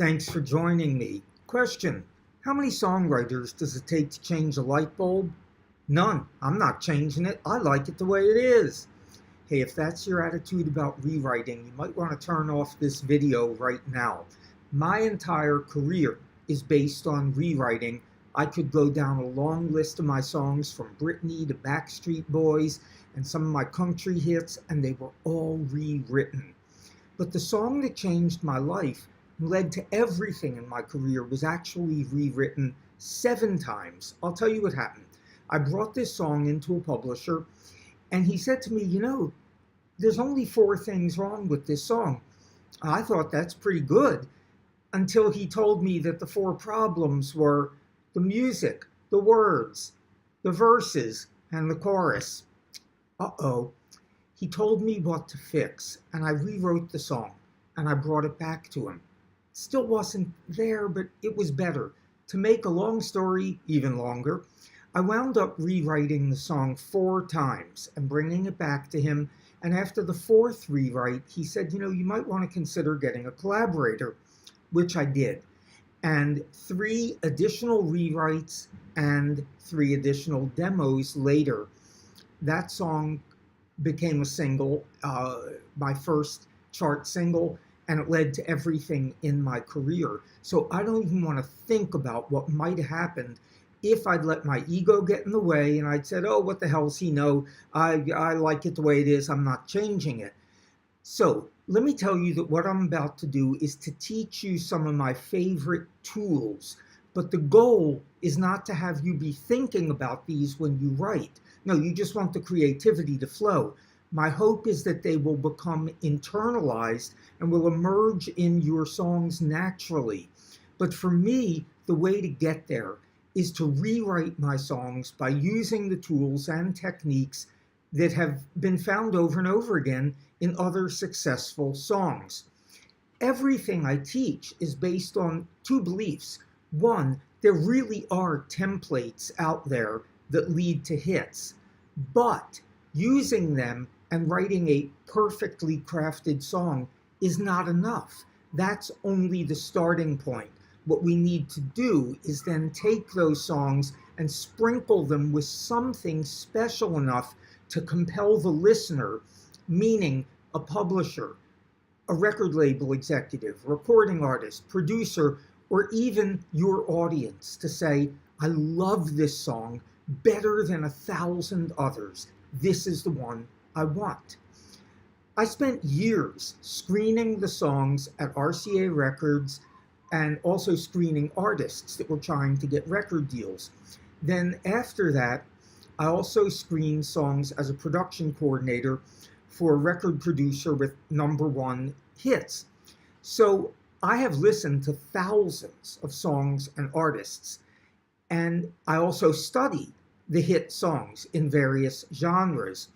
Thanks for joining me. Question: how many songwriters does it take to change a light bulb? None. I'm not changing it. I like it the way it is. Hey, if that's your attitude about rewriting, you might want to turn off this video right now. My entire career is based on rewriting. I could go down a long list of my songs from Britney to Backstreet Boys and some of my country hits, and they were all rewritten. But the song that changed my life and led to everything in my career was actually rewritten 7 times. I'll tell you what happened. I brought this song into a publisher, and he said to me, there's only 4 things wrong with this song. I thought that's pretty good until he told me that the 4 problems were the music, the words, the verses, and the chorus. Uh-oh. He told me what to fix, and I rewrote the song, and I brought it back to him. Still wasn't there, but it was better. To make a long story even longer, I wound up rewriting the song 4 times and bringing it back to him, and after the 4th rewrite, he said, you might want to consider getting a collaborator, which I did. And 3 additional rewrites and 3 additional demos later, that song became a single, my first chart single, and it led to everything in my career. So I don't even want to think about what might have happened if I'd let my ego get in the way and I'd said, oh, what the hell does he know? I like it the way it is. I'm not changing it. So let me tell you that what I'm about to do is to teach you some of my favorite tools. But the goal is not to have you be thinking about these when you write. No, you just want the creativity to flow. My hope is that they will become internalized and will emerge in your songs naturally. But for me, the way to get there is to rewrite my songs by using the tools and techniques that have been found over and over again in other successful songs. Everything I teach is based on 2 beliefs. One, there really are templates out there that lead to hits, but using them and writing a perfectly crafted song is not enough. That's only the starting point. What we need to do is then take those songs and sprinkle them with something special enough to compel the listener, meaning a publisher, a record label executive, recording artist, producer, or even your audience to say, I love this song better than 1,000 others. This is the one I want. I spent years screening the songs at RCA Records and also screening artists that were trying to get record deals. Then after that, I also screened songs as a production coordinator for a record producer with #1 hits. So I have listened to thousands of songs and artists, and I also study the hit songs in various genres.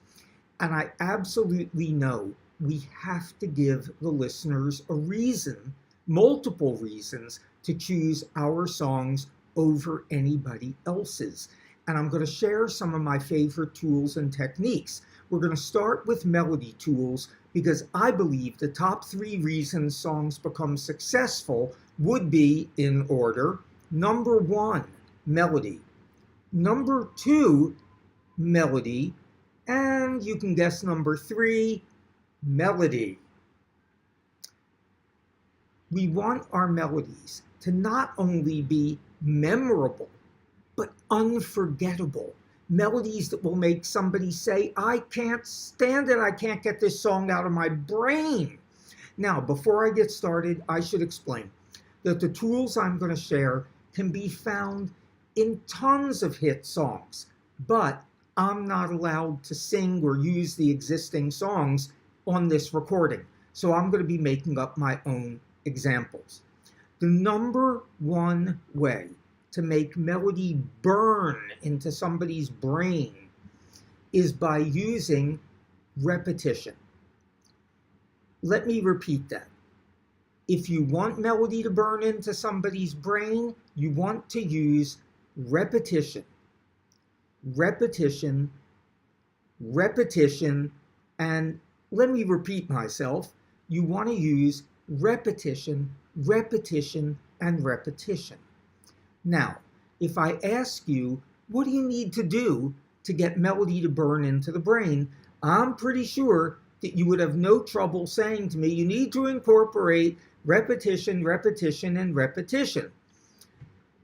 And I absolutely know we have to give the listeners a reason, multiple reasons, to choose our songs over anybody else's. And I'm going to share some of my favorite tools and techniques. We're going to start with melody tools because I believe the top 3 reasons songs become successful would be in order. #1, melody. #2, melody. And you can guess #3, melody. We want our melodies to not only be memorable, but unforgettable. Melodies that will make somebody say, I can't stand it, I can't get this song out of my brain. Now, before I get started, I should explain that the tools I'm going to share can be found in tons of hit songs, but I'm not allowed to sing or use the existing songs on this recording. So I'm going to be making up my own examples. The #1 way to make melody burn into somebody's brain is by using repetition. Let me repeat that. If you want melody to burn into somebody's brain, you want to use repetition. Repetition, repetition, and let me repeat myself. You want to use repetition repetition and repetition. Now, if I ask you, what do you need to do to get melody to burn into the brain? I'm pretty sure that you would have no trouble saying to me, you need to incorporate repetition, repetition, and repetition.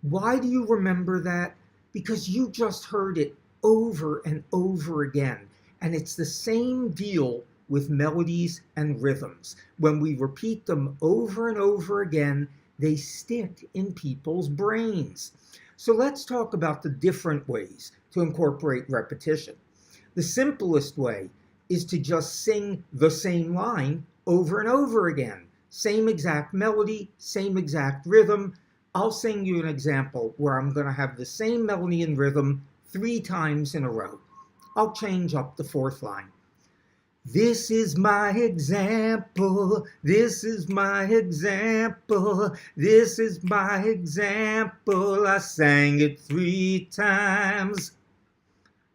Why do you remember that? Because you just heard it over and over again. And it's the same deal with melodies and rhythms. When we repeat them over and over again, they stick in people's brains. So let's talk about the different ways to incorporate repetition. The simplest way is to just sing the same line over and over again. Same exact melody, same exact rhythm. I'll sing you an example where I'm going to have the same melody and rhythm 3 times in a row. I'll change up the 4th line. This is my example, this is my example, this is my example, I sang it 3 times.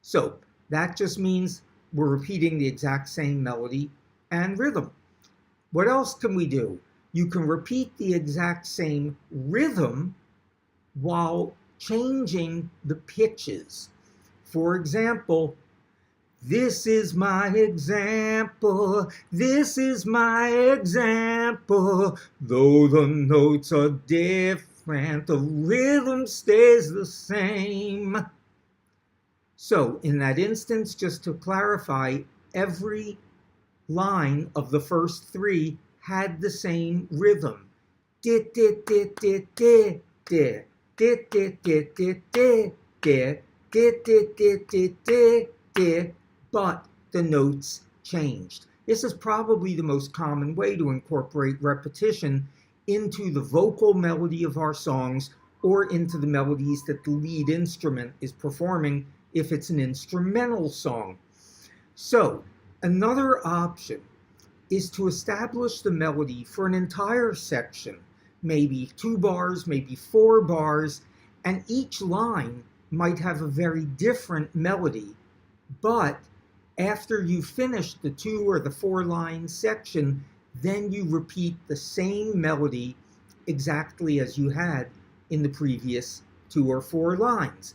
So that just means we're repeating the exact same melody and rhythm. What else can we do? You can repeat the exact same rhythm while changing the pitches. For example, this is my example, this is my example, though the notes are different, the rhythm stays the same. So in that instance, just to clarify, every line of the first 3 had the same rhythm. But the notes changed. This is probably the most common way to incorporate repetition into the vocal melody of our songs or into the melodies that the lead instrument is performing if it's an instrumental song. So, another option is to establish the melody for an entire section, maybe 2 bars, maybe 4 bars, and each line might have a very different melody, but after you finish the 2 or the 4 line section, then you repeat the same melody exactly as you had in the previous 2 or 4 lines.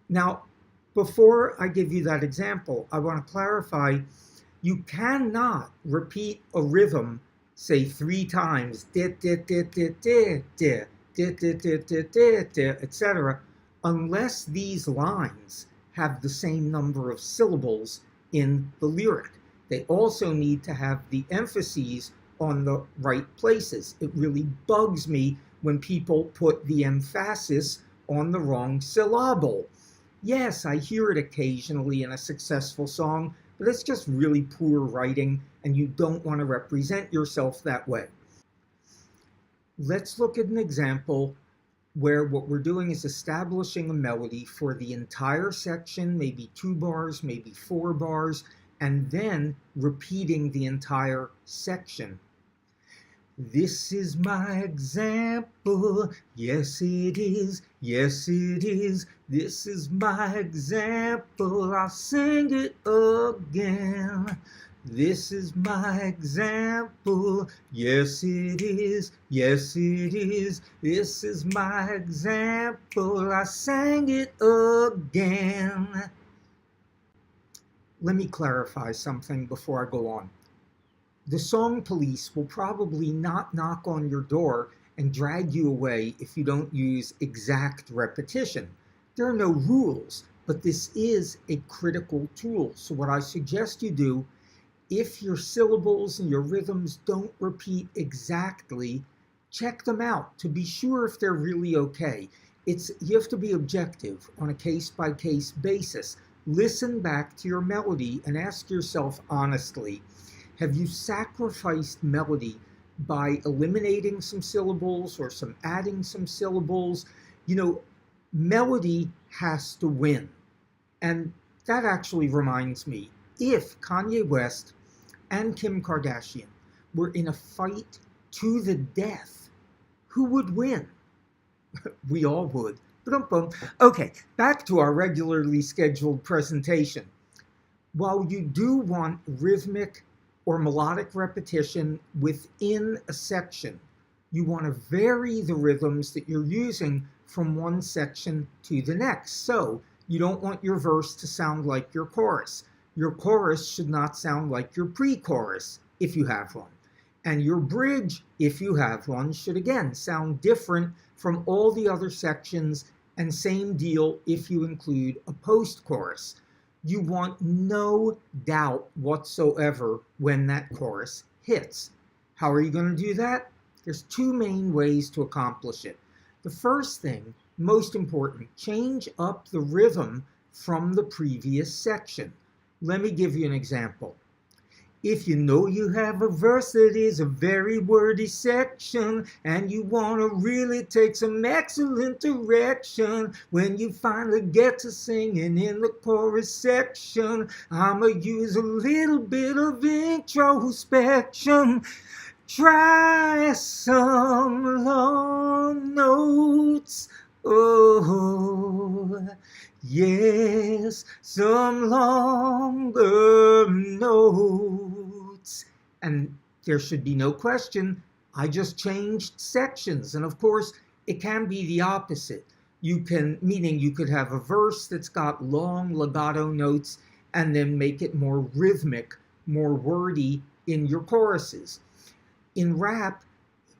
Now, before I give you that example, I want to clarify, you cannot repeat a rhythm, say 3 times, etc., unless these lines have the same number of syllables in the lyric. They also need to have the emphases on the right places. It really bugs me when people put the emphasis on the wrong syllable. Yes, I hear it occasionally in a successful song, but it's just really poor writing, and you don't want to represent yourself that way. Let's look at an example where what we're doing is establishing a melody for the entire section, maybe 2 bars, maybe 4 bars, and then repeating the entire section. This is my example, yes it is, yes it is. This is my example, I'll sing it again. This is my example, yes it is, yes it is. This is my example, I sang it again. Let me clarify something before I go on. The song police will probably not knock on your door and drag you away if you don't use exact repetition. There are no rules, but this is a critical tool. So what I suggest you do, if your syllables and your rhythms don't repeat exactly, check them out to be sure if they're really okay. You have to be objective on a case-by-case basis. Listen back to your melody and ask yourself honestly, have you sacrificed melody by eliminating some syllables or adding some syllables? You know, melody has to win. And that actually reminds me, if Kanye West and Kim Kardashian were in a fight to the death, who would win? We all would. Okay, back to our regularly scheduled presentation. While you do want rhythmic or melodic repetition within a section, You want to vary the rhythms that you're using from one section to the next. So you don't want your verse to sound like your chorus. Your chorus should not sound like your pre-chorus, if you have one. And your bridge, if you have one, should again sound different from all the other sections, and same deal if you include a post-chorus. You want no doubt whatsoever when that chorus hits. How are you going to do that? There's two main ways to accomplish it. The first thing, most important, change up the rhythm from the previous section. Let me give you an example. If you know you have a verse that is a very wordy section, and you want to really take some excellent direction, when you finally get to singing in the chorus section, I'ma use a little bit of introspection. Try some long notes. Oh, yes, some longer notes. And there should be no question, I just changed sections. And of course, it can be the opposite. Meaning you could have a verse that's got long legato notes and then make it more rhythmic, more wordy in your choruses. In rap,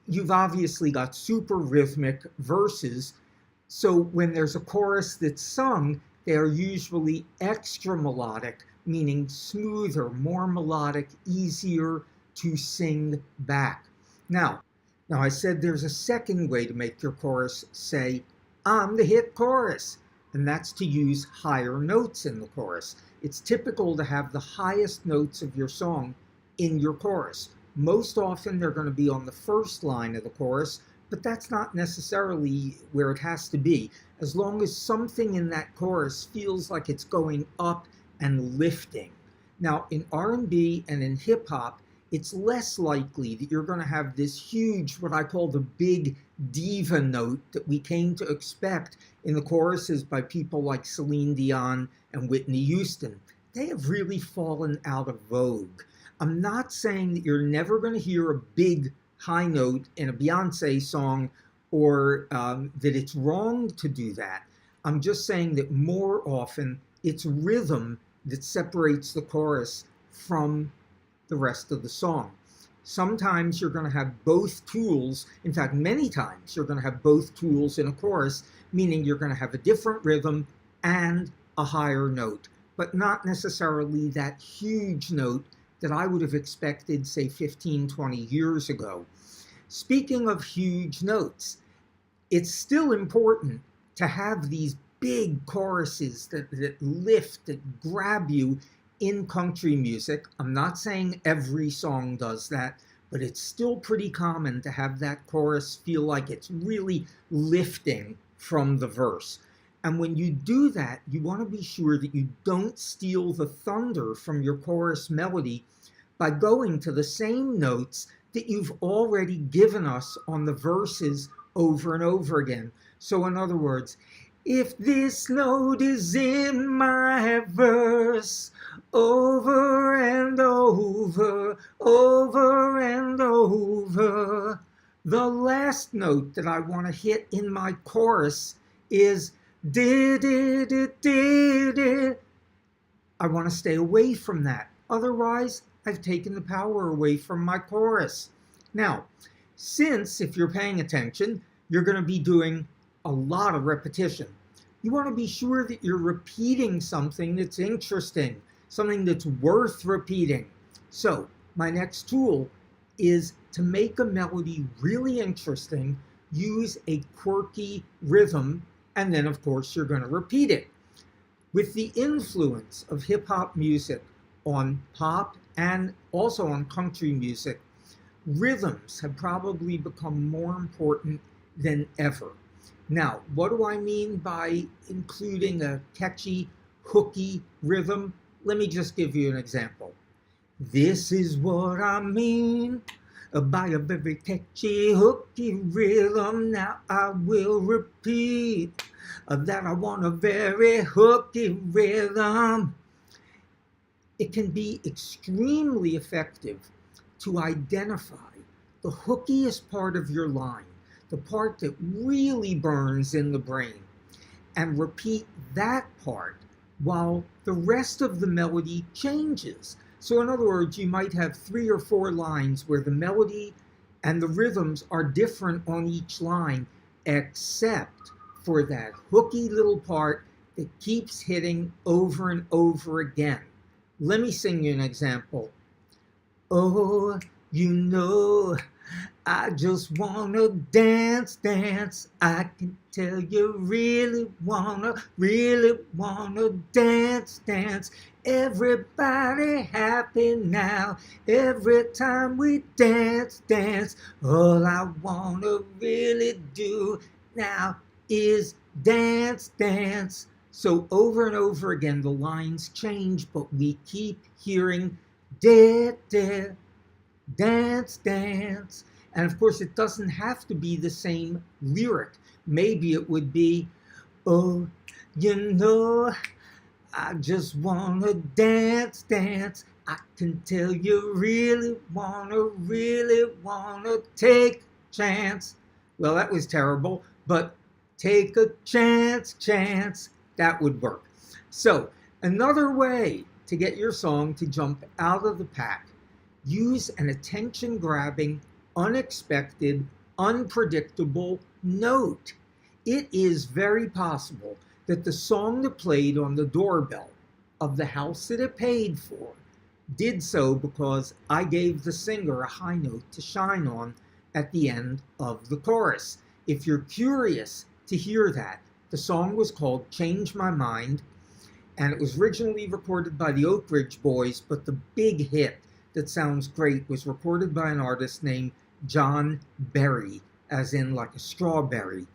you've obviously got super rhythmic verses. So when there's a chorus that's sung, they are usually extra melodic, meaning smoother, more melodic, easier to sing back. Now I said there's a second way to make your chorus say, I'm the hit chorus, and that's to use higher notes in the chorus. It's typical to have the highest notes of your song in your chorus. Most often they're going to be on the first line of the chorus, but that's not necessarily where it has to be. As long as something in that chorus feels like it's going up and lifting. Now, in R&B and in hip hop, it's less likely that you're going to have this huge, what I call the big diva note that we came to expect in the choruses by people like Celine Dion and Whitney Houston. They have really fallen out of vogue. I'm not saying that you're never going to hear a big high note in a Beyonce song, or that it's wrong to do that. I'm just saying that more often it's rhythm that separates the chorus from the rest of the song. Sometimes you're going to have both tools. In fact, many times you're going to have both tools in a chorus, meaning you're going to have a different rhythm and a higher note, but not necessarily that huge note that I would have expected, say, 15, 20 years ago. Speaking of huge notes, it's still important to have these big choruses that lift, that grab you in country music. I'm not saying every song does that, but it's still pretty common to have that chorus feel like it's really lifting from the verse. And when you do that, you want to be sure that you don't steal the thunder from your chorus melody by going to the same notes that you've already given us on the verses over and over again. So in other words, if this note is in my verse, over and over, over and over, the last note that I want to hit in my chorus is di-di-di-di-di. I want to stay away from that. Otherwise, I've taken the power away from my chorus. Now, since, if you're paying attention, you're going to be doing a lot of repetition, you want to be sure that you're repeating something that's interesting, something that's worth repeating. So, my next tool is to make a melody really interesting, use a quirky rhythm, and then, of course, you're going to repeat it. With the influence of hip-hop music on pop and also on country music, rhythms have probably become more important than ever. Now, what do I mean by including a catchy, hooky rhythm? Let me just give you an example. This is what I mean by a very catchy, hooky rhythm. Now I will repeat that I want a very hooky rhythm. It can be extremely effective to identify the hookiest part of your line, the part that really burns in the brain, and repeat that part while the rest of the melody changes. So in other words, you might have 3 or 4 lines where the melody and the rhythms are different on each line, except for that hooky little part that keeps hitting over and over again. Let me sing you an example. Oh, you know, I just wanna dance, dance. I can tell you really wanna dance, dance. Everybody happy now. Every time we dance, dance. All I wanna really do now is dance, dance. So over and over again, the lines change, but we keep hearing da, da, dance, dance. And of course, it doesn't have to be the same lyric. Maybe it would be, oh, you know, I just want to dance, dance. I can tell you really want to take chance. Well, that was terrible, but take a chance, chance. That would work. So another way to get your song to jump out of the pack, use an attention-grabbing, unexpected, unpredictable note. It is very possible that the song that played on the doorbell of the house that it paid for did so because I gave the singer a high note to shine on at the end of the chorus. If you're curious to hear that, the song was called Change My Mind, and it was originally recorded by the Oak Ridge Boys, but the big hit that sounds great was recorded by an artist named John Berry, as in like a strawberry.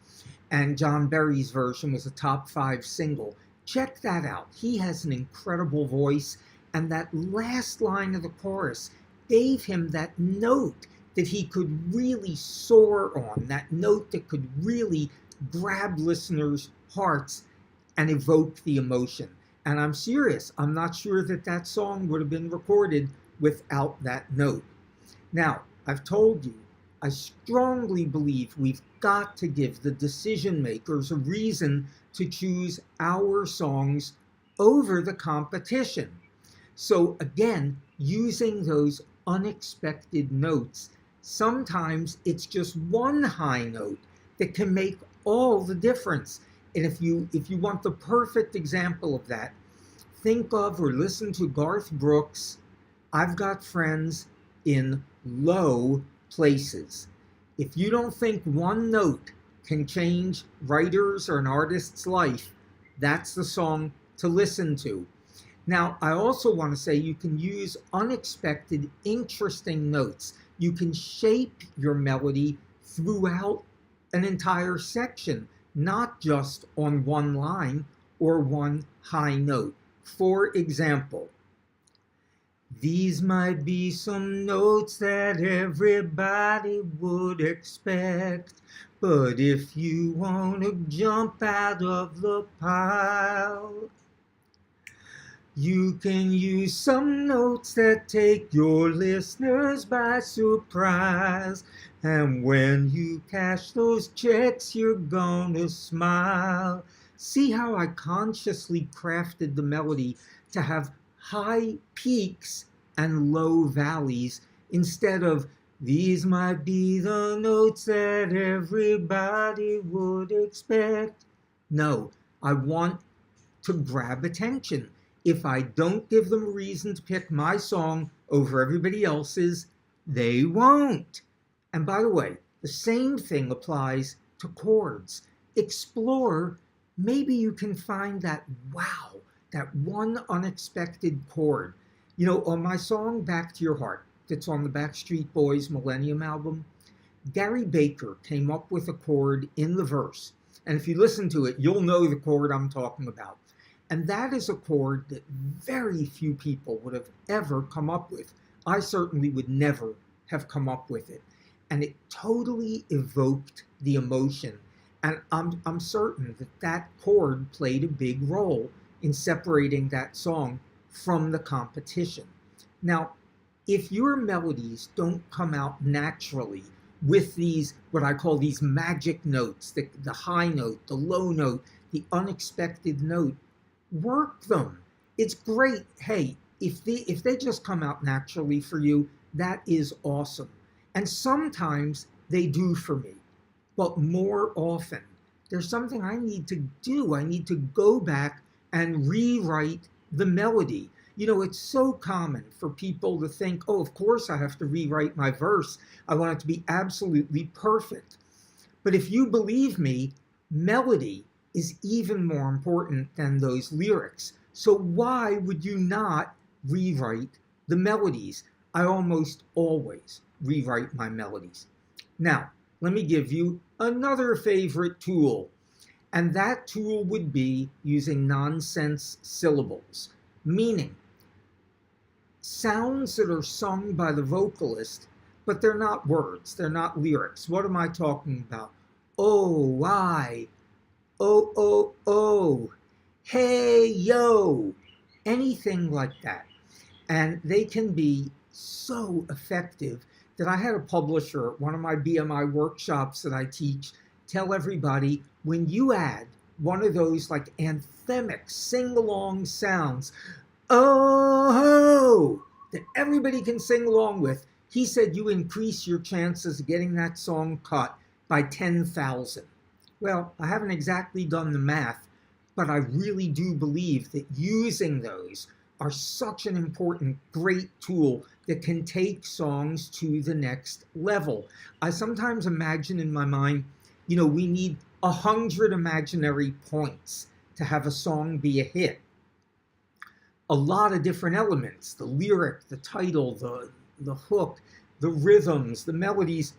And John Berry's version was a top 5 single. Check that out. He has an incredible voice, and that last line of the chorus gave him that note that he could really soar on, that note that could really grab listeners' hearts and evoke the emotion. And I'm serious, I'm not sure that that song would have been recorded without that note. Now, I've told you, I strongly believe we've got to give the decision makers a reason to choose our songs over the competition. So again, using those unexpected notes, sometimes it's just one high note that can make all the difference. And if you want the perfect example of that, think of or listen to Garth Brooks' I've Got Friends in Low Places. If you don't think one note can change writer's or an artist's life, that's the song to listen to. Now, I also want to say you can use unexpected, interesting notes. You can shape your melody throughout an entire section, not just on one line or one high note. For example, these might be some notes that everybody would expect, but if you want to jump out of the pile, you can use some notes that take your listeners by surprise. And when you cash those checks, you're gonna smile. See how I consciously crafted the melody to have high peaks and low valleys instead of these might be the notes that everybody would expect. No, I want to grab attention. If I don't give them a reason to pick my song over everybody else's, they won't. And by the way, the same thing applies to chords. Explore, maybe you can find that wow, that one unexpected chord. You know, on my song Back to Your Heart, that's on the Backstreet Boys Millennium album, Gary Baker came up with a chord in the verse. And if you listen to it, you'll know the chord I'm talking about. And that is a chord that very few people would have ever come up with. I certainly would never have come up with it. And it totally evoked the emotion. And I'm certain that that chord played a big role in separating that song from the competition. Now, if your melodies don't come out naturally with these, what I call these magic notes, the high note, the low note, the unexpected note, work them. It's great. Hey, if they just come out naturally for you, that is awesome. And sometimes they do for me, but more often, there's something I need to do. I need to go back and rewrite the melody. You know, it's so common for people to think, oh, of course I have to rewrite my verse. I want it to be absolutely perfect. But if you believe me, melody is even more important than those lyrics. So why would you not rewrite the melodies? I almost always rewrite my melodies. Now, let me give you another favorite tool. And that tool would be using nonsense syllables, meaning sounds that are sung by the vocalist, but they're not words, they're not lyrics. What am I talking about? Oh, I, oh, hey, yo, anything like that. And they can be so effective that I had a publisher at one of my BMI workshops that I teach tell everybody, when you add one of those like anthemic sing-along sounds, oh, that everybody can sing along with, he said you increase your chances of getting that song cut by 10,000. Well, I haven't exactly done the math, but I really do believe that using those are such an important, great tool that can take songs to the next level. I sometimes imagine in my mind, you know, we need 100 imaginary points to have a song be a hit. A lot of different elements, the lyric, the title, the hook, the rhythms, the melodies,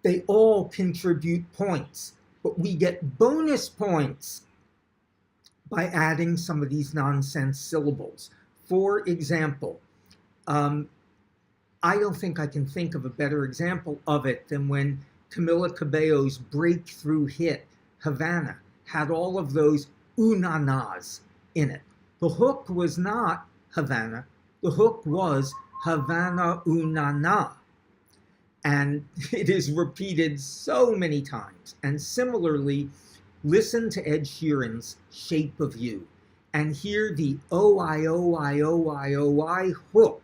they all contribute points. But we get bonus points by adding some of these nonsense syllables. For example, I don't think I can think of a better example of it than when Camila Cabello's breakthrough hit, Havana, had all of those ooh-na-nas in it. The hook was not Havana, the hook was Havana ooh-na-na. And it is repeated so many times. And similarly, listen to Ed Sheeran's Shape of You and hear the O-I-O-I-O-I-O-I hook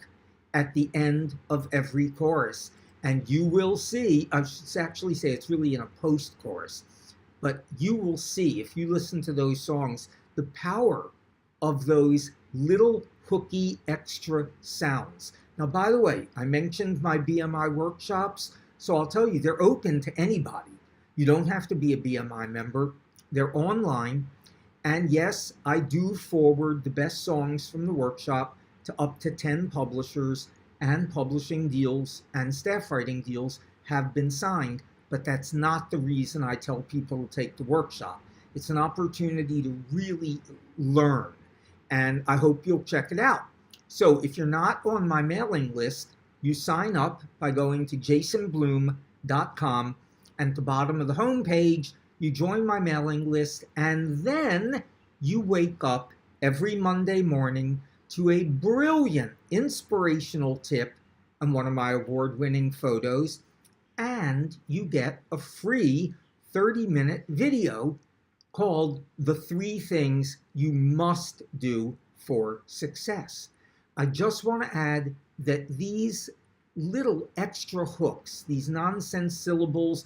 at the end of every chorus. And you will see, I should actually say it's really in a post-chorus, but you will see, if you listen to those songs, the power of those little hooky extra sounds. Now, by the way, I mentioned my BMI workshops, so I'll tell you, they're open to anybody. You don't have to be a BMI member. They're online. And yes, I do forward the best songs from the workshop to up to 10 publishers, and publishing deals and staff writing deals have been signed, but that's not the reason I tell people to take the workshop. It's an opportunity to really learn, and I hope you'll check it out. So if you're not on my mailing list, you sign up by going to jasonblume.com, and at the bottom of the homepage, you join my mailing list, and then you wake up every Monday morning to a brilliant inspirational tip and one of my award-winning photos, and you get a free 30-minute video called The 3 Things You Must Do for Success. I just want to add that these little extra hooks, these nonsense syllables,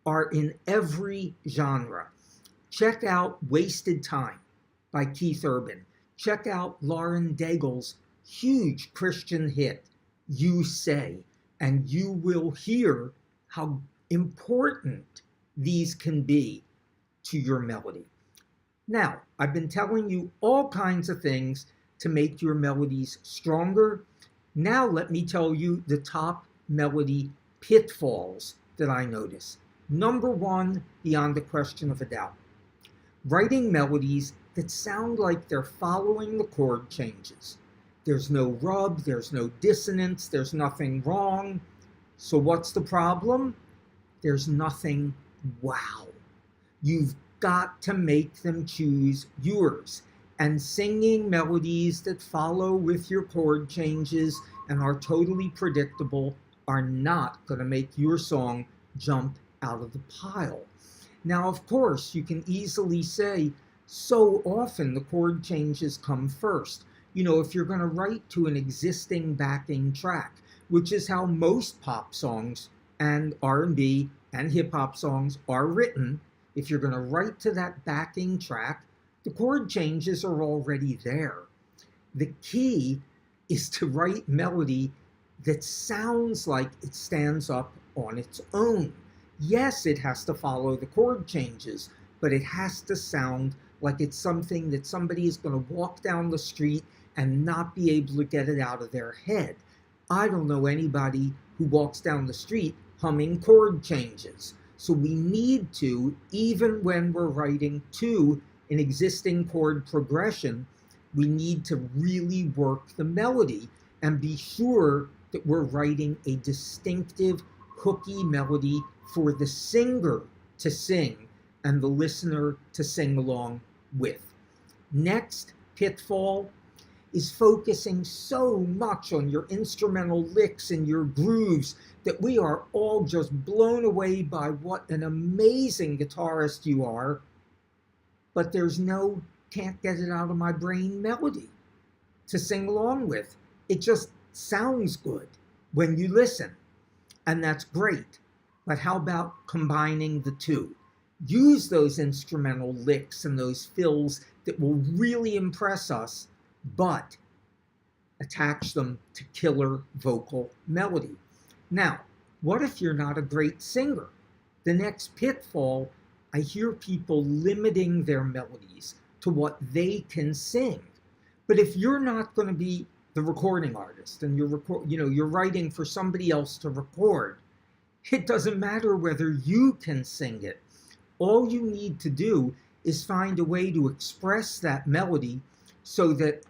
are in every genre. Check out Wasted Time by Keith Urban. Check out Lauren Daigle's huge Christian hit, You Say, and you will hear how important these can be to your melody. Now, I've been telling you all kinds of things to make your melodies stronger. Now let me tell you the top melody pitfalls that I notice. Number 1, beyond a question of a doubt, writing melodies that sound like they're following the chord changes. There's no rub, there's no dissonance, there's nothing wrong. So what's the problem? There's nothing wow. You've got to make them choose yours. And singing melodies that follow with your chord changes and are totally predictable are not going to make your song jump out of the pile. Now, of course, you can easily say, so often the chord changes come first. You know, if you're going to write to an existing backing track, which is how most pop songs and R&B and hip-hop songs are written, if you're going to write to that backing track, the chord changes are already there. The key is to write melody that sounds like it stands up on its own. Yes, it has to follow the chord changes, but it has to sound like it's something that somebody is going to walk down the street and not be able to get it out of their head. I don't know anybody who walks down the street humming chord changes. So we need to, even when we're writing to an existing chord progression, we need to really work the melody and be sure that we're writing a distinctive, hooky melody for the singer to sing and the listener to sing along with. Next pitfall is focusing so much on your instrumental licks and your grooves that we are all just blown away by what an amazing guitarist you are, but there's no can't get it out of my brain melody to sing along with. It just sounds good when you listen, and that's great. But how about combining the two? Use those instrumental licks and those fills that will really impress us, but attach them to killer vocal melody. Now, what if you're not a great singer? The next pitfall, I hear people limiting their melodies to what they can sing. But if you're not going to be the recording artist and you're writing for somebody else to record, it doesn't matter whether you can sing it. All you need to do is find a way to express that melody so that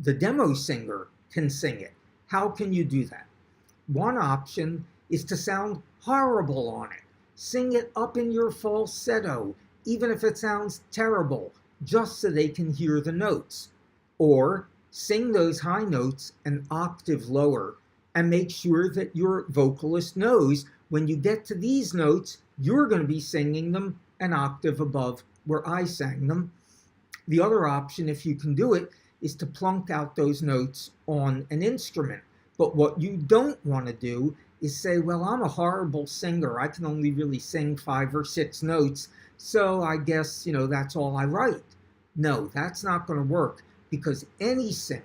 the demo singer can sing it. How can you do that? One option is to sound horrible on it. Sing it up in your falsetto, even if it sounds terrible, just so they can hear the notes. Or sing those high notes an octave lower and make sure that your vocalist knows when you get to these notes, you're going to be singing them an octave above where I sang them. The other option, if you can do it, is to plunk out those notes on an instrument. But what you don't want to do is say, well, I'm a horrible singer. I can only really sing 5 or 6 notes, so I guess, that's all I write. No, that's not going to work, because any singer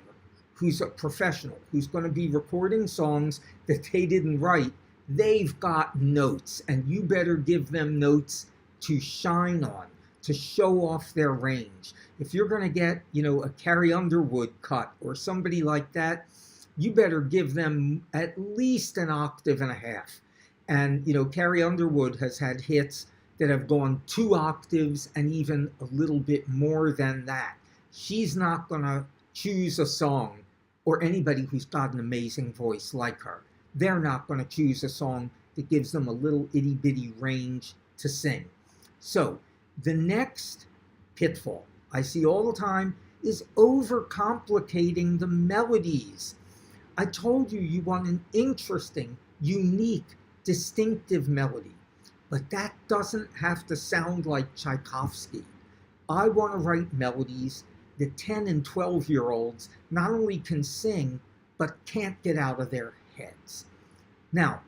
who's a professional, who's going to be recording songs that they didn't write, they've got notes, and you better give them notes to shine on, to show off their range. If you're going to get, a Carrie Underwood cut or somebody like that, you better give them at least an octave and a half. And, Carrie Underwood has had hits that have gone 2 octaves and even a little bit more than that. She's not going to choose a song, or anybody who's got an amazing voice like her. They're not going to choose a song that gives them a little itty bitty range to sing. So the next pitfall I see all the time is overcomplicating the melodies. I told you you want an interesting, unique, distinctive melody, but that doesn't have to sound like Tchaikovsky. I want to write melodies that 10 and 12-year-olds not only can sing, but can't get out of their heads. Now,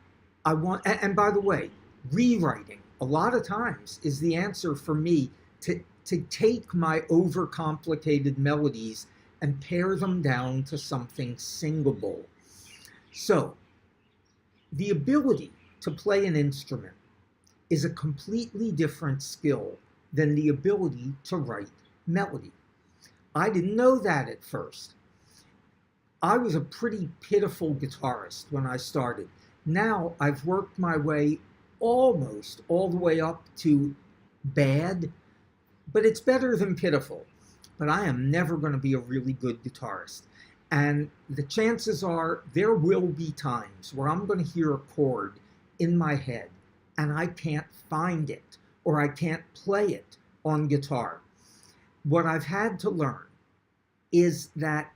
and by the way, rewriting a lot of times is the answer for me to take my overcomplicated melodies and pare them down to something singable. So, the ability to play an instrument is a completely different skill than the ability to write melody. I didn't know that at first. I was a pretty pitiful guitarist when I started. Now I've worked my way almost all the way up to bad, but it's better than pitiful. But I am never going to be a really good guitarist. And the chances are there will be times where I'm going to hear a chord in my head and I can't find it, or I can't play it on guitar. What I've had to learn is that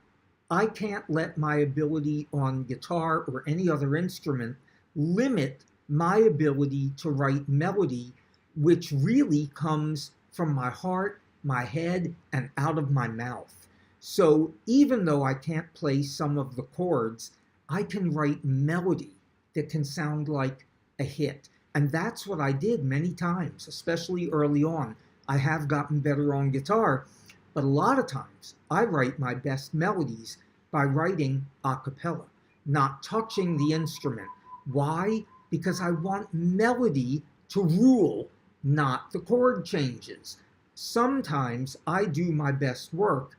I can't let my ability on guitar or any other instrument limit my ability to write melody, which really comes from my heart, my head, and out of my mouth. So even though I can't play some of the chords, I can write melody that can sound like a hit. And that's what I did many times, especially early on. I have gotten better on guitar, but a lot of times I write my best melodies by writing a cappella, not touching the instrument. Why? Because I want melody to rule, not the chord changes. Sometimes I do my best work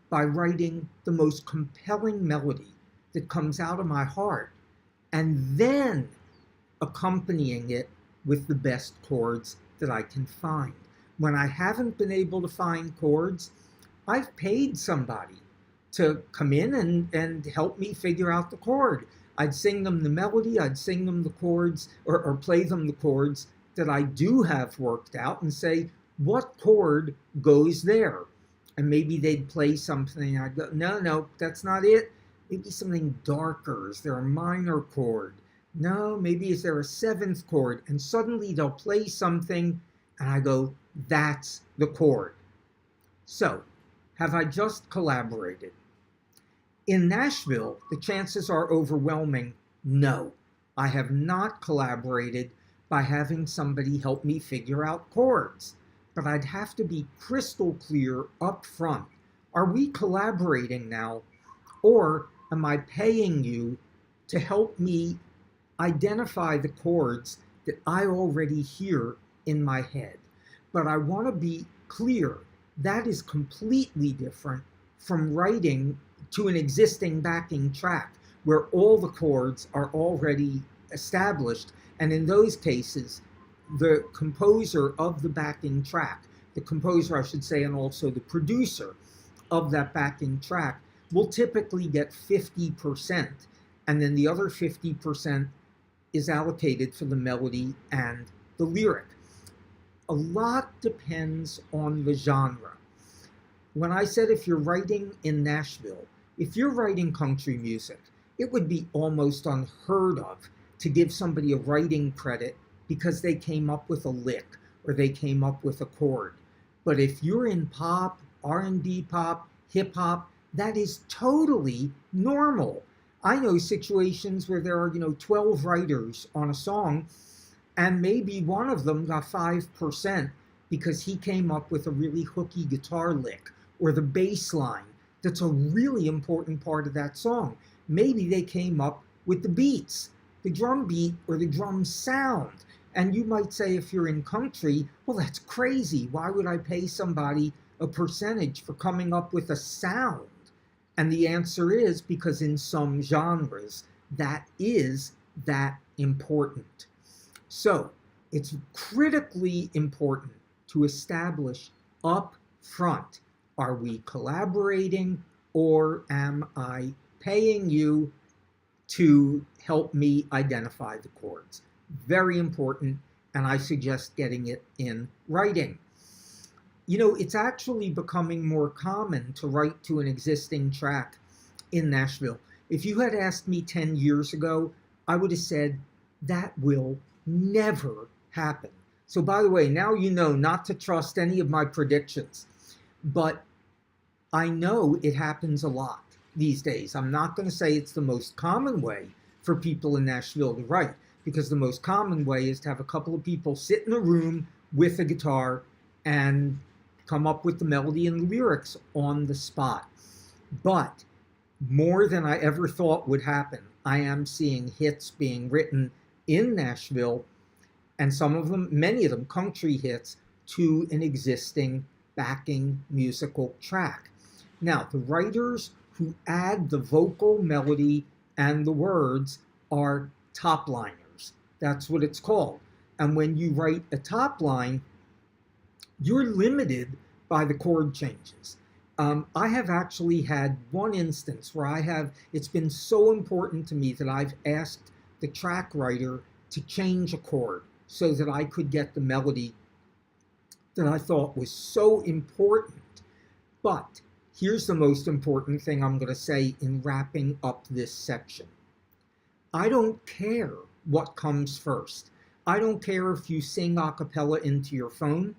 by writing the most compelling melody that comes out of my heart, and then accompanying it with the best chords that I can find. When I haven't been able to find chords, I've paid somebody to come in and help me figure out the chord. I'd sing them the melody, I'd sing them the chords, or play them the chords that I do have worked out and say, what chord goes there? And maybe they'd play something, I'd go, no, that's not it. Maybe something darker. Is there a minor chord? No, maybe is there a seventh chord? And suddenly they'll play something and I go, that's the chord. So, have I just collaborated? In Nashville, the chances are overwhelming. No, I have not collaborated by having somebody help me figure out chords. But I'd have to be crystal clear up front. Are we collaborating now? Or am I paying you to help me identify the chords that I already hear in my head? But I want to be clear, that is completely different from writing to an existing backing track where all the chords are already established. And in those cases, the composer of the backing track, the composer, I should say, and also the producer of that backing track will typically get 50%, and then the other 50% is allocated for the melody and the lyric. A lot depends on the genre. When I said if you're writing in Nashville, if you're writing country music, it would be almost unheard of to give somebody a writing credit because they came up with a lick or they came up with a chord. But if you're in pop, R&B pop, hip hop, that is totally normal. I know situations where there are, 12 writers on a song, and maybe one of them got 5% because he came up with a really hooky guitar lick or the bass line that's a really important part of that song. Maybe they came up with the beats, the drum beat or the drum sound. And you might say, if you're in country, well, that's crazy. Why would I pay somebody a percentage for coming up with a sound? And the answer is because in some genres, that is that important. So it's critically important to establish up front, are we collaborating or am I paying you to help me identify the chords? Very important, and I suggest getting it in writing. It's actually becoming more common to write to an existing track in Nashville. If you had asked me 10 years ago, I would have said that will never happen. So by the way, now you know not to trust any of my predictions, but I know it happens a lot these days. I'm not going to say it's the most common way for people in Nashville to write, because the most common way is to have a couple of people sit in a room with a guitar and come up with the melody and the lyrics on the spot. But more than I ever thought would happen, I am seeing hits being written in Nashville, and some of them, many of them, country hits, to an existing backing musical track. Now, the writers who add the vocal melody and the words are topliners. That's what it's called. And when you write a top line, you're limited by the chord changes. I have actually had one instance where it's been so important to me that I've asked the track writer to change a chord so that I could get the melody that I thought was so important. But here's the most important thing I'm going to say in wrapping up this section. I don't care what comes first. I don't care if you sing a cappella into your phone.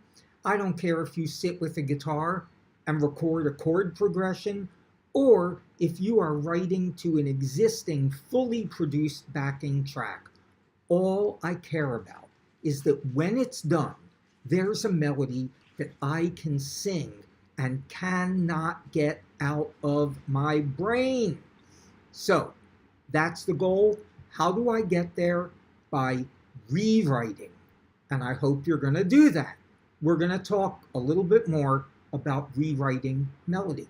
I don't care if you sit with a guitar and record a chord progression, or if you are writing to an existing, fully produced backing track. All I care about is that when it's done, there's a melody that I can sing and cannot get out of my brain. So that's the goal. How do I get there? By rewriting. And I hope you're going to do that. We're going to talk a little bit more about rewriting melody.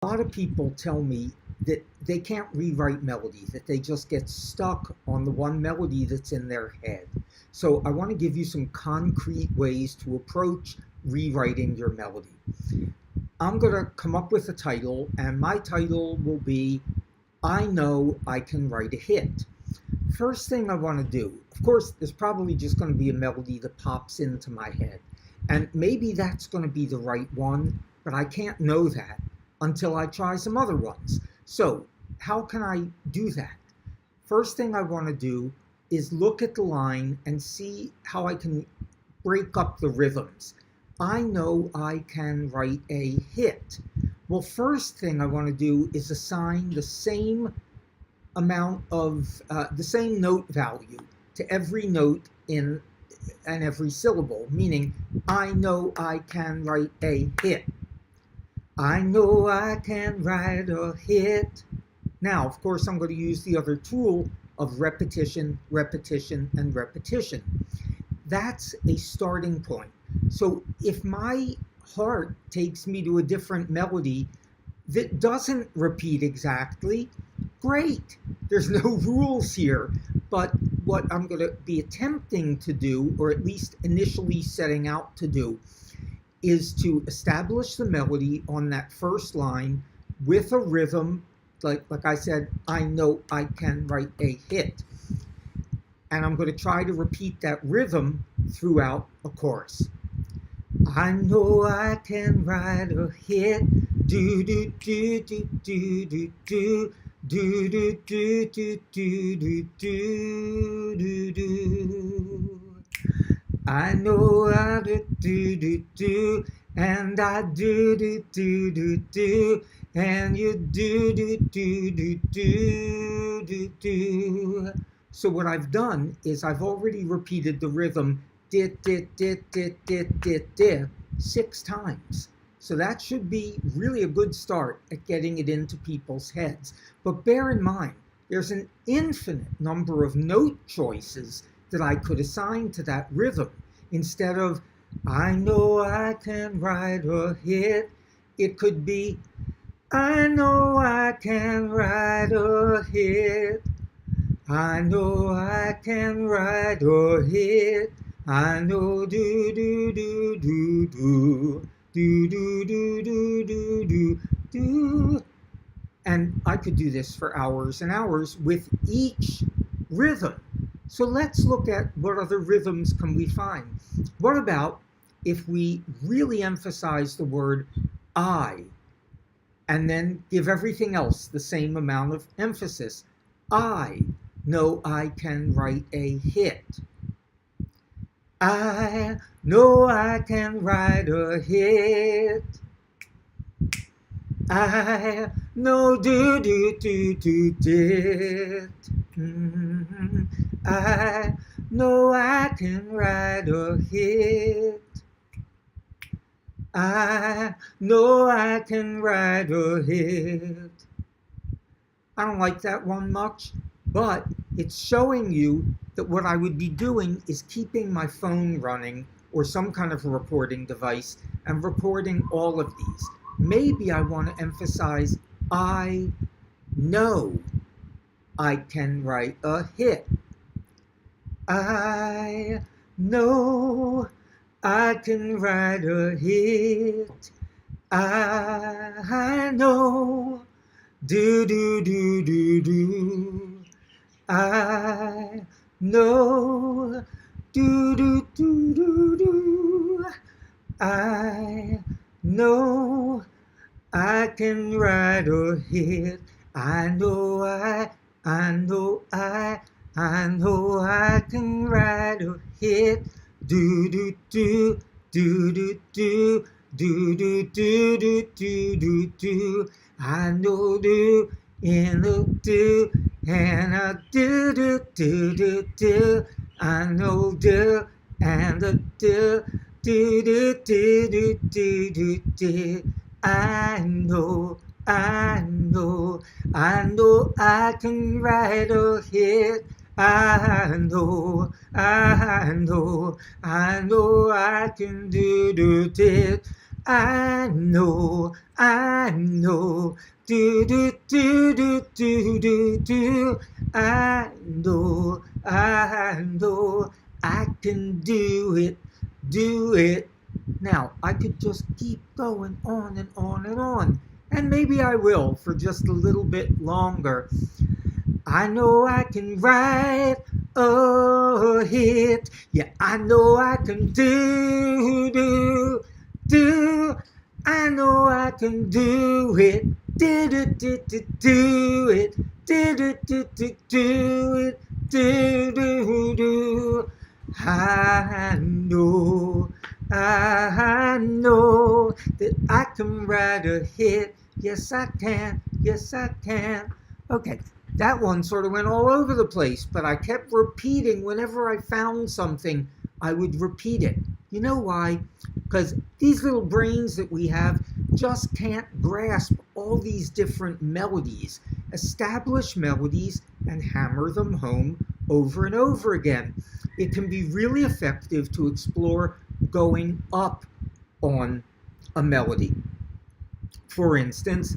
A lot of people tell me that they can't rewrite melody, that they just get stuck on the one melody that's in their head. So I want to give you some concrete ways to approach rewriting your melody. I'm going to come up with a title, and my title will be, I Know I Can Write a Hit. First thing I want to do, of course, there's probably just going to be a melody that pops into my head. And maybe that's going to be the right one, but I can't know that until I try some other ones. So how can I do that? First thing I want to do is look at the line and see how I can break up the rhythms. I know I can write a hit. Well, first thing I want to do is assign the same amount of, the same note value to every note in and every syllable, meaning I know I can write a hit. I know I can write a hit. Now, of course, I'm going to use the other tool of repetition, repetition, and repetition. That's a starting point. So if my heart takes me to a different melody that doesn't repeat exactly, great. There's no rules here. But what I'm going to be attempting to do, or at least initially setting out to do, is to establish the melody on that first line with a rhythm, like I said, I know I can write a hit. And I'm going to try to repeat that rhythm throughout a chorus. I know I can write a hit, do do do do do do do. Do do do do do do do do do. I know I do, and I do and you do. So what I've done is I've already repeated the rhythm 6 times. So that should be really a good start at getting it into people's heads. But bear in mind, there's an infinite number of note choices that I could assign to that rhythm. Instead of, I know I can write a hit, it could be, I know I can write a hit. I know I can write a hit. I know do do do do do. Do, do, do, do, do, do, do. And I could do this for hours and hours with each rhythm. So let's look at what other rhythms can we find. What about if we really emphasize the word I, and then give everything else the same amount of emphasis? I know I can write a hit. I know I can write a hit. I know do do do do did. I know I can write a hit. I know I can write a hit. I don't like that one much, but it's showing you that what I would be doing is keeping my phone running or some kind of recording device and recording all of these. Maybe I want to emphasize, I know I can write a hit. I know I can write a hit. I know do do do do do. I know do do do do do. I know I can write a hit. I know I know I know I can write a hit. Do do do do do do do do do do do do do. I know do and a do and a do do do do do. I know do and a do do do do do do do do. I know, I know, I know I can write a hit. I know, I know, I know I can do it. I know, do do do do do do do. I know, I can do it. Now, I could just keep going on and on and on, and maybe I will for just a little bit longer. I know I can write a hit. Yeah, I know I can do. I know I can do it. Do it. Do it. Do it. Do. I know that I can write a hit. Yes, I can. Yes, I can. Okay, that one sort of went all over the place, but I kept repeating whenever I found something, I would repeat it. You know why? Because these little brains that we have just can't grasp all these different melodies, establish melodies, and hammer them home over and over again. It can be really effective to explore going up on a melody. For instance,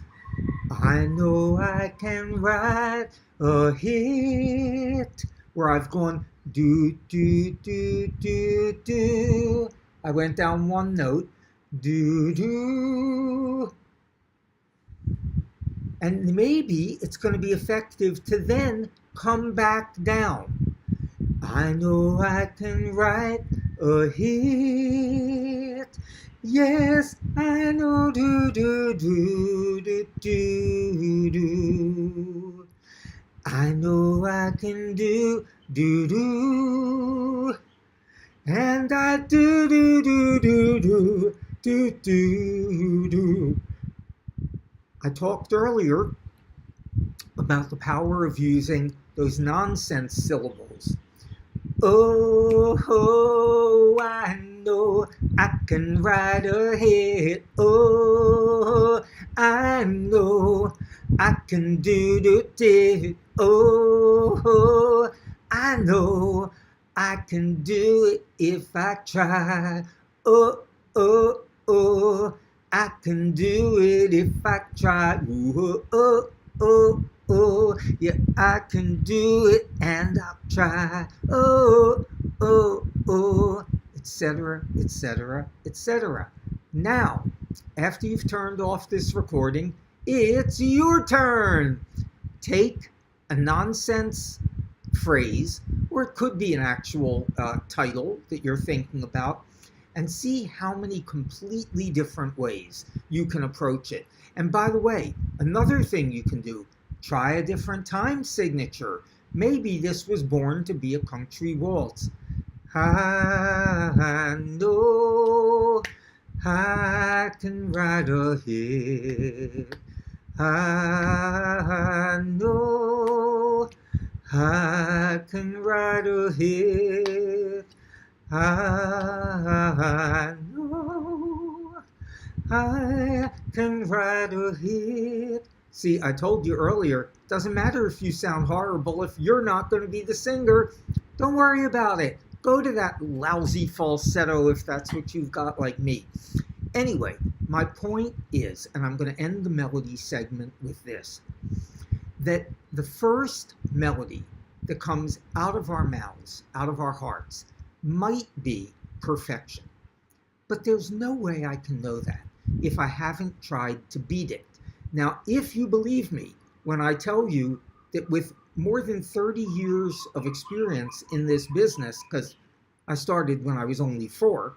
I know I can write a hit, where I've gone do, do, do, do, do. I went down one note, do, do. And maybe it's going to be effective to then come back down. I know I can write a hit. Yes, I know do do do do do do. I know I can do do. And I do do do do do do do do. I talked earlier about the power of using those nonsense syllables. Oh, I know I can write a hit. Oh, I know I can do it. Oh, I know I can do it if I try. Oh, I can do it if I try. Oh, yeah, I can do it and I'll try. Oh, etc., etc., etc. Now, after you've turned off this recording, it's your turn. Take a nonsense phrase, or it could be an actual title that you're thinking about, and see how many completely different ways you can approach it. And by the way, another thing you can do, try a different time signature. Maybe this was born to be a country waltz. I know I can write a hit. I know I can write a hit. I know I can write a hit. See, I told you earlier, doesn't matter if you sound horrible if you're not going to be the singer. Don't worry about it. Go to that lousy falsetto if that's what you've got like me. Anyway, my point is, and I'm going to end the melody segment with this, that the first melody that comes out of our mouths, out of our hearts, might be perfection. But there's no way I can know that if I haven't tried to beat it. Now, if you believe me when I tell you that with more than 30 years of experience in this business, because I started when I was only 4,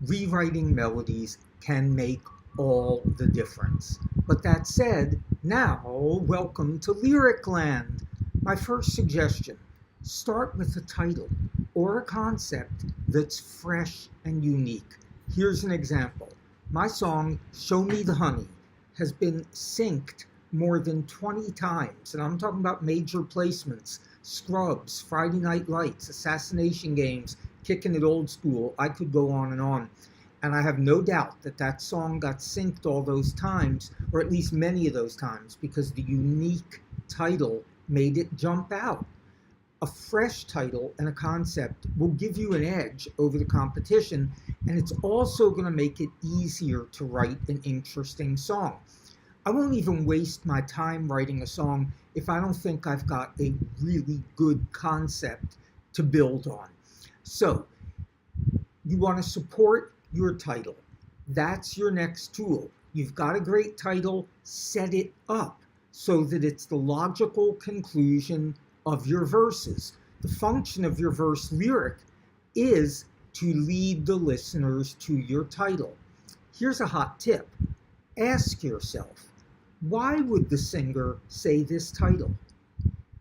rewriting melodies can make all the difference. But that said, now welcome to Lyric Land. My first suggestion, start with a title or a concept that's fresh and unique. Here's an example. My song, Show Me the Honey, has been synced more than 20 times, and I'm talking about major placements, Scrubs, Friday Night Lights, Assassination Games, Kicking It Old School. I could go on. And I have no doubt that that song got synced all those times, or at least many of those times, because the unique title made it jump out. A fresh title and a concept will give you an edge over the competition, and it's also going to make it easier to write an interesting song. I won't even waste my time writing a song if I don't think I've got a really good concept to build on. So, you want to support your title. That's your next tool. You've got a great title, set it up so that it's the logical conclusion of your verses. The function of your verse lyric is to lead the listeners to your title. Here's a hot tip. Ask yourself, why would the singer say this title?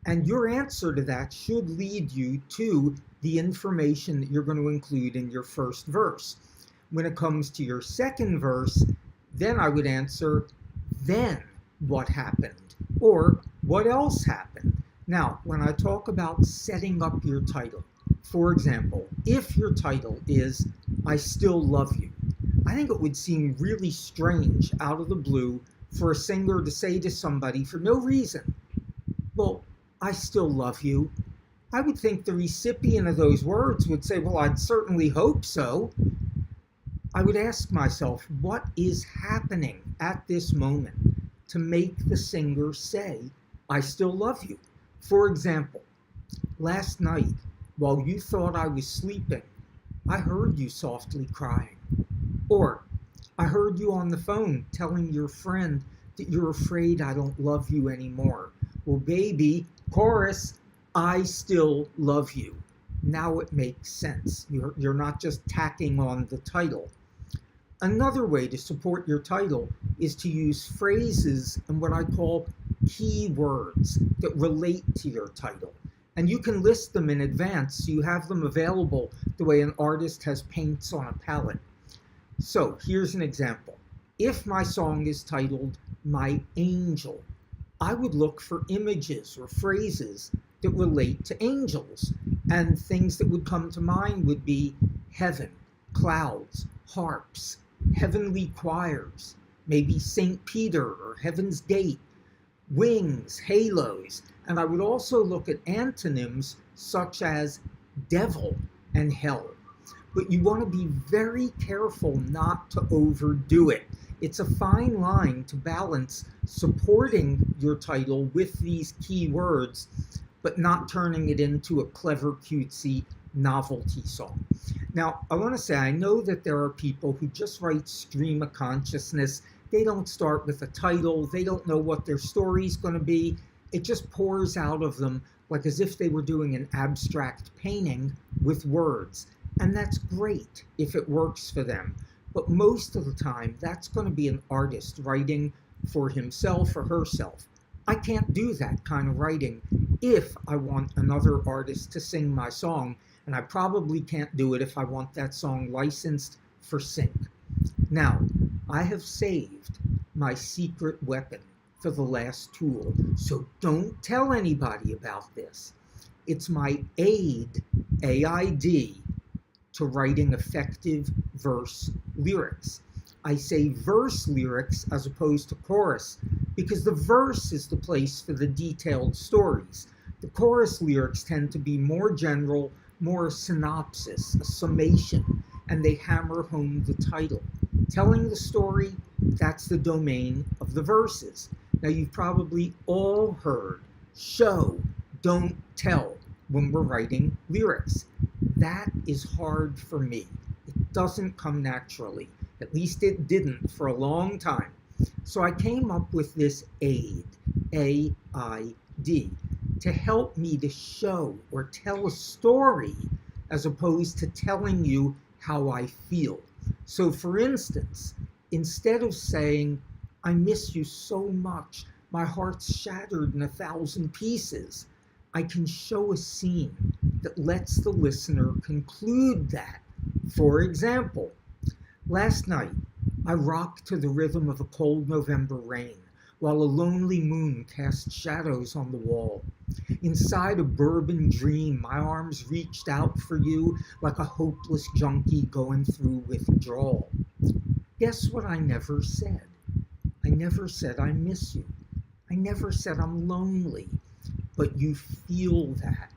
And your answer to that should lead you to the information that you're going to include in your first verse. When it comes to your second verse, then I would answer, then what happened? Or what else happened? Now, when I talk about setting up your title, for example, if your title is, I Still Love You, I think it would seem really strange out of the blue for a singer to say to somebody for no reason, well, I still love you. I would think the recipient of those words would say, well, I'd certainly hope so. I would ask myself, what is happening at this moment to make the singer say, I still love you? For example, last night, while you thought I was sleeping, I heard you softly crying. Or, I heard you on the phone telling your friend that you're afraid I don't love you anymore. Well, baby, chorus, I still love you. Now it makes sense. You're not just tacking on the title. Another way to support your title is to use phrases and what I call keywords that relate to your title. And you can list them in advance so you have them available the way an artist has paints on a palette. So here's an example. If my song is titled My Angel, I would look for images or phrases that relate to angels. And things that would come to mind would be heaven, clouds, harps, heavenly choirs, maybe St. Peter or Heaven's Gate, wings, halos. And I would also look at antonyms such as devil and hell. But you want to be very careful not to overdo it. It's a fine line to balance supporting your title with these keywords, but not turning it into a clever, cutesy novelty song. Now, I want to say, I know that there are people who just write stream of consciousness. They don't start with a title. They don't know what their story's going to be. It just pours out of them like as if they were doing an abstract painting with words. And that's great if it works for them. But most of the time, that's going to be an artist writing for himself or herself. I can't do that kind of writing if I want another artist to sing my song, and I probably can't do it if I want that song licensed for sync. Now, I have saved my secret weapon for the last tool, so don't tell anybody about this. It's my aid, AID, to writing effective verse lyrics. I say verse lyrics as opposed to chorus because the verse is the place for the detailed stories. The chorus lyrics tend to be more general, more a synopsis, a summation, and they hammer home the title. Telling the story, that's the domain of the verses. Now, you've probably all heard show, don't tell when we're writing lyrics. That is hard for me. It doesn't come naturally. At least it didn't for a long time. So I came up with this aid, A-I-D, to help me to show or tell a story as opposed to telling you how I feel. So for instance, instead of saying, I miss you so much, my heart's shattered in 1,000 pieces, I can show a scene that lets the listener conclude that. For example, last night, I rocked to the rhythm of a cold November rain, while a lonely moon cast shadows on the wall. Inside a bourbon dream, my arms reached out for you like a hopeless junkie going through withdrawal. Guess what I never said? I never said I miss you. I never said I'm lonely. But you feel that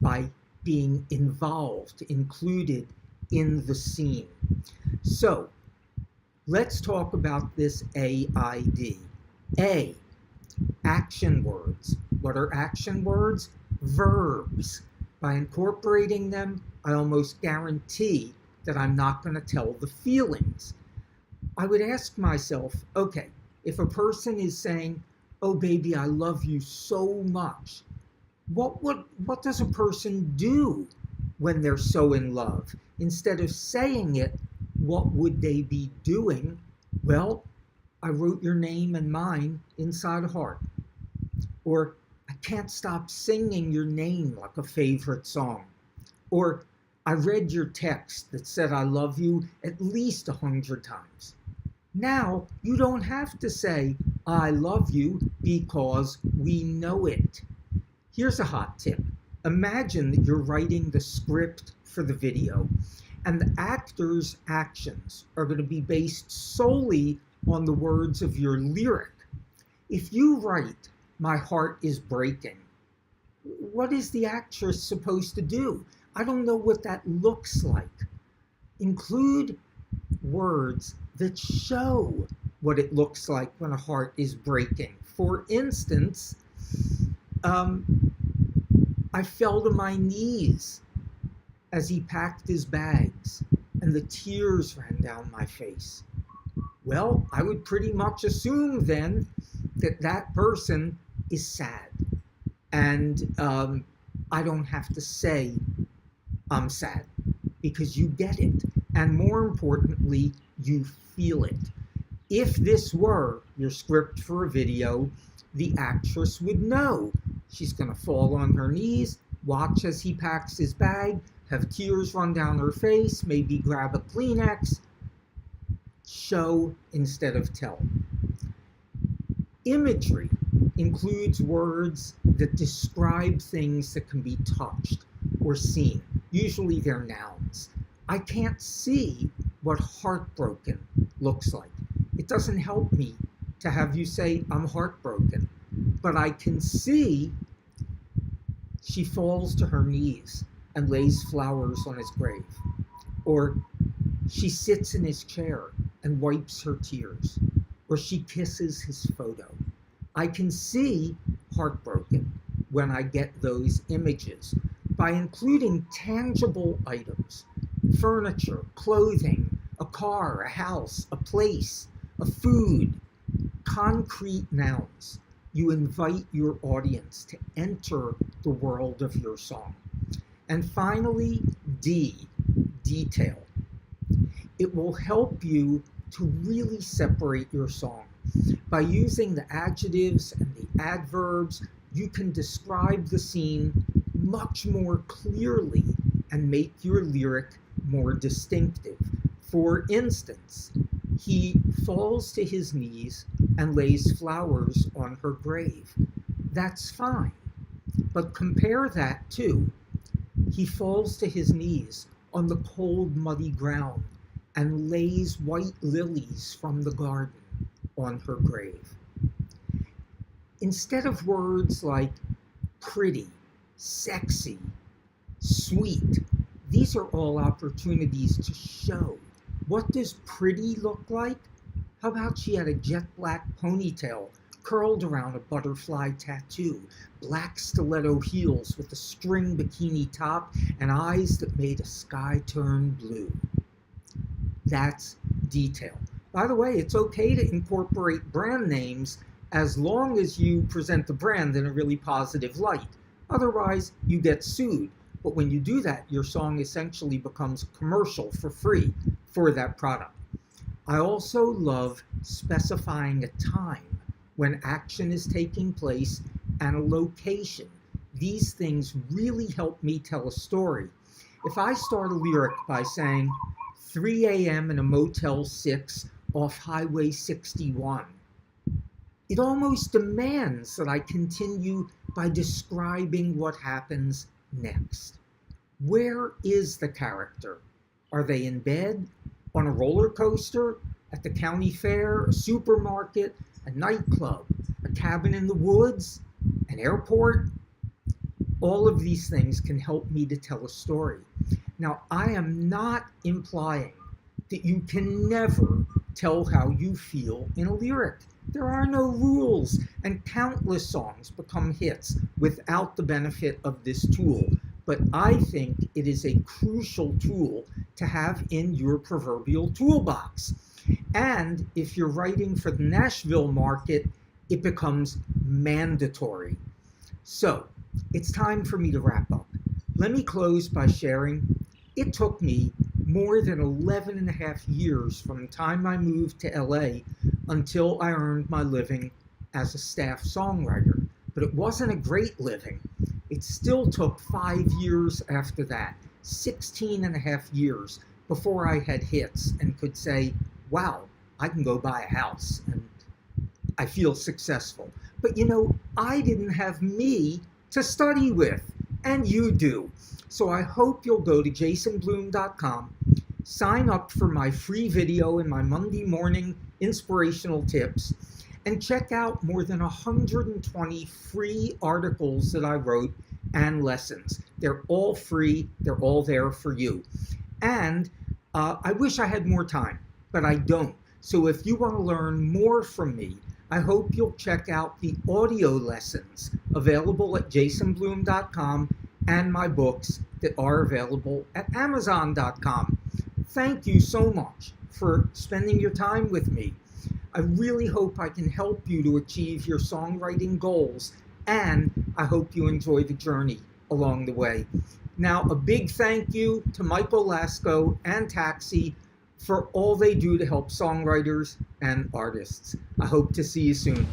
by being involved, included in the scene. So, let's talk about this AID. A, action words. What are action words? Verbs. By incorporating them, I almost guarantee that I'm not going to tell the feelings. I would ask myself, okay, if a person is saying, oh baby, I love you so much, what does a person do when they're so in love? Instead of saying it, what would they be doing? Well, I wrote your name and mine inside a heart. Or I can't stop singing your name like a favorite song. Or I read your text that said I love you at least 100 times. Now you don't have to say I love you because we know it. Here's a hot tip. Imagine that you're writing the script for the video and the actor's actions are going to be based solely on the words of your lyric. If you write, my heart is breaking, what is the actress supposed to do? I don't know what that looks like. Include words that show what it looks like when a heart is breaking. For instance, I fell to my knees as he packed his bags and the tears ran down my face. Well, I would pretty much assume then that that person is sad. And I don't have to say I'm sad because you get it. And more importantly, you feel it. If this were your script for a video, the actress would know. She's going to fall on her knees, watch as he packs his bag, have tears run down her face, maybe grab a Kleenex. Show instead of tell. Imagery includes words that describe things that can be touched or seen. Usually they're nouns. I can't see what heartbroken looks like. It doesn't help me to have you say, I'm heartbroken. But I can see she falls to her knees and lays flowers on his grave. Or she sits in his chair and wipes her tears. Or she kisses his photo. I can see heartbroken when I get those images by including tangible items, furniture, clothing, a car, a house, a place, a food, concrete nouns. You invite your audience to enter the world of your song. And finally, D, detail. It will help you to really separate your song. By using the adjectives and the adverbs, you can describe the scene much more clearly and make your lyric more distinctive. For instance, he falls to his knees and lays flowers on her grave. That's fine. But compare that to, he falls to his knees on the cold, muddy ground and lays white lilies from the garden on her grave. Instead of words like pretty, sexy, sweet, these are all opportunities to show. What does pretty look like? How about she had a jet black ponytail curled around a butterfly tattoo, black stiletto heels with a string bikini top, and eyes that made a sky turn blue? That's detail. By the way, it's okay to incorporate brand names as long as you present the brand in a really positive light. Otherwise, you get sued. But when you do that, your song essentially becomes a commercial for free for that product. I also love specifying a time when action is taking place and a location. These things really help me tell a story. If I start a lyric by saying 3 a.m. in a Motel 6 off Highway 61, it almost demands that I continue by describing what happens next. Where is the character? Are they in bed, on a roller coaster, at the county fair, a supermarket, a nightclub, a cabin in the woods, an airport? All of these things can help me to tell a story. Now, I am not implying that you can never tell how you feel in a lyric. There are no rules, and countless songs become hits without the benefit of this tool. But I think it is a crucial tool to have in your proverbial toolbox. And if you're writing for the Nashville market, it becomes mandatory. So, it's time for me to wrap up. Let me close by sharing, it took me more than 11 and a half years from the time I moved to LA until I earned my living as a staff songwriter. But it wasn't a great living. It still took 5 years after that, 16 and a half years before I had hits and could say, wow, I can go buy a house and I feel successful. But I didn't have me to study with, and you do. So I hope you'll go to jasonblume.com, sign up for my free video and my Monday morning inspirational tips, and check out more than 120 free articles that I wrote and lessons. They're all free. They're all there for you. And I wish I had more time, but I don't. So if you want to learn more from me, I hope you'll check out the audio lessons available at jasonblume.com and my books that are available at amazon.com. Thank you so much for spending your time with me. I really hope I can help you to achieve your songwriting goals, and I hope you enjoy the journey along the way. Now, a big thank you to Michael Lasco and Taxi for all they do to help songwriters and artists. I hope to see you soon.